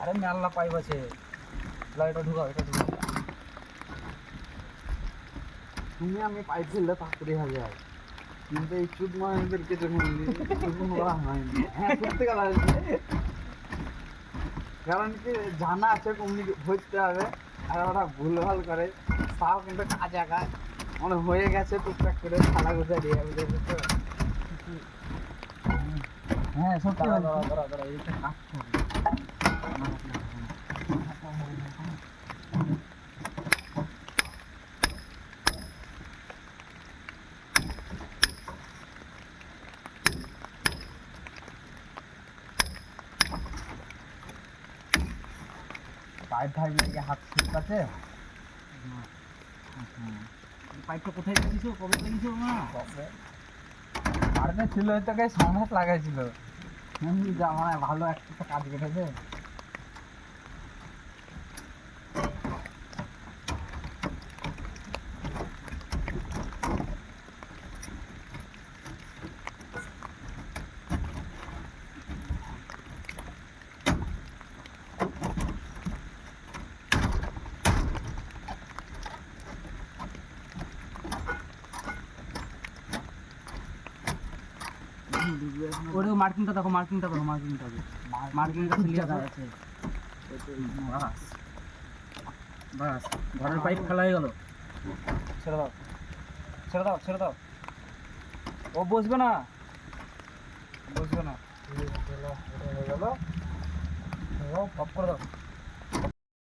আরে মেলা পাইপ আছে, এটা ঢুকাও, এটা ঢুকাও। তুমি আমি পাইপ ফেললে তাড়াতাড়ি হয়ে যায়, কিন্তু এই চুদ মানুষদেরকে যখন বলা হয়নি। হ্যাঁ সত্যি কথা বলছি, কারণ কি জানা আছে কমিউনিকেট হইতে হবে, আর ওরা ভুলভাল করে তাও কিন্তু কাজ একায় মানে হয়ে গেছে টুকটাক করে থালা গুজা দিয়ে বুঝে গেছে। হ্যাঁ সত্যি দাঁড়া, বলছি। দাঁড়া, দাঁড়া, এইটা কাটতে হবে। পাইপ ভাই দিকে হাত ঠিক আছে। পাইপটা কোথায় গেছিস, কবে গেছিস না? বাড়িতে ছিল তোকে সংঘাত লাগাইছিল, এমনি মানে ভালো একটা কাজ করেছে। ওটা মার্কিংটা দেখো, মার্কিংটা দেখো, মার্কিংটা দেখো, মার্কিংটা ক্লিয়ার আছে। বাস বাস, ঘরের পাইপ ফেলা হয়ে গেল। ছেড়ে দাও, ছেড়ে দাও, ছেড়ে দাও। ও বসবে না, বসবে না। হয়ে গেল অফ করে দাও।